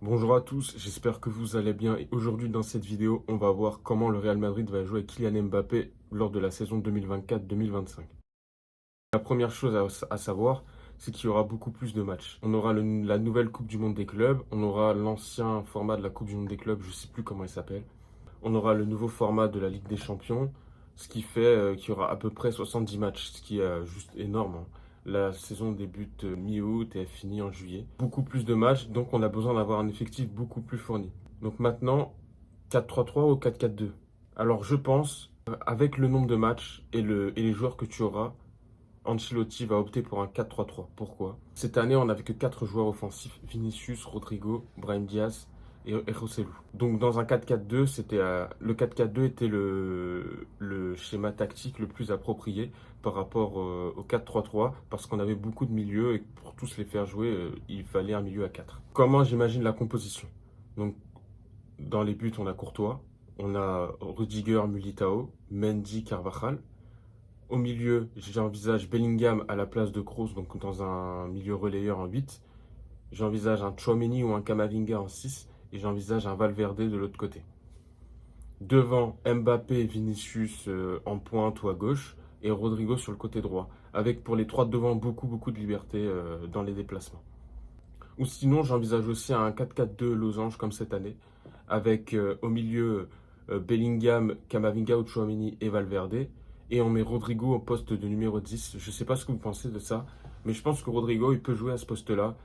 Bonjour à tous, j'espère que vous allez bien et aujourd'hui dans cette vidéo, on va voir comment le Real Madrid va jouer avec Kylian Mbappé lors de la saison 2024-2025. La première chose à savoir, c'est qu'il y aura beaucoup plus de matchs. On aura la nouvelle Coupe du Monde des clubs, on aura l'ancien format de la Coupe du Monde des clubs, je ne sais plus comment il s'appelle. On aura le nouveau format de la Ligue des Champions, ce qui fait qu'il y aura à peu près 70 matchs, ce qui est juste énorme, hein. La saison débute mi-août et elle finit en juillet. Beaucoup plus de matchs, donc on a besoin d'avoir un effectif beaucoup plus fourni. Donc maintenant, 4-3-3 ou 4-4-2. Alors je pense, avec le nombre de matchs et les joueurs que tu auras, Ancelotti va opter pour un 4-3-3. Pourquoi? Cette année, on n'avait que 4 joueurs offensifs, Vinicius, Rodrigo, Brahim Diaz et José Lu. Donc dans un 4-4-2, le 4-4-2 était le schéma tactique le plus approprié par rapport au 4-3-3 parce qu'on avait beaucoup de milieux et pour tous les faire jouer, il fallait un milieu à 4. Comment j'imagine la composition? Donc dans les buts, on a Courtois, on a Rudiger, Militao, Mendy, Carvajal. Au milieu, j'envisage Bellingham à la place de Kroos, donc dans un milieu relayeur en 8. J'envisage un Tchouaméni ou un Camavinga en 6. Et j'envisage un Valverde de l'autre côté. Devant, Mbappé et Vinicius en pointe ou à gauche. Et Rodrigo sur le côté droit. Avec pour les trois de devant beaucoup de liberté dans les déplacements. Ou sinon, j'envisage aussi un 4-4-2 losange comme cette année. Avec au milieu Bellingham, Camavinga ou Tchouaméni et Valverde. Et on met Rodrigo au poste de numéro 10. Je ne sais pas ce que vous pensez de ça, mais je pense que Rodrigo, il peut jouer à ce poste-là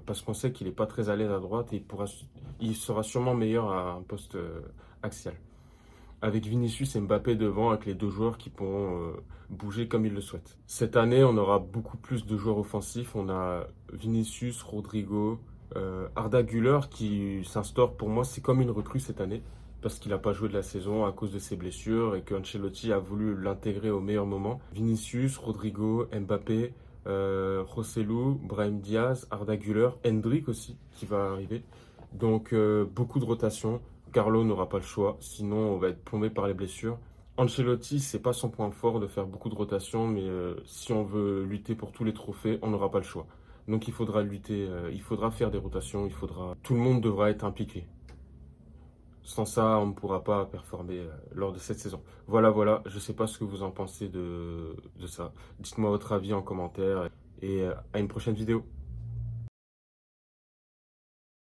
parce qu'on sait qu'il n'est pas très à l'aise à droite et il sera sûrement meilleur à un poste axial. Avec Vinicius et Mbappé devant, avec les deux joueurs qui pourront bouger comme ils le souhaitent. Cette année, on aura beaucoup plus de joueurs offensifs. On a Vinicius, Rodrigo, Arda Güler qui s'instaure pour moi, c'est comme une recrue cette année parce qu'il n'a pas joué de la saison à cause de ses blessures et que Ancelotti a voulu l'intégrer au meilleur moment. Vinicius, Rodrigo, Mbappé, Joselu, Brahim Diaz, Arda Güler, Hendrik aussi qui va arriver. Donc beaucoup de rotation. Carlo n'aura pas le choix, sinon on va être plombé par les blessures. Ancelotti, c'est pas son point fort de faire beaucoup de rotation, mais si on veut lutter pour tous les trophées, on n'aura pas le choix. Donc il faudra lutter, il faudra faire des rotations, tout le monde devra être impliqué. Sans ça, on ne pourra pas performer lors de cette saison. Voilà, je ne sais pas ce que vous en pensez de ça. Dites-moi votre avis en commentaire et à une prochaine vidéo.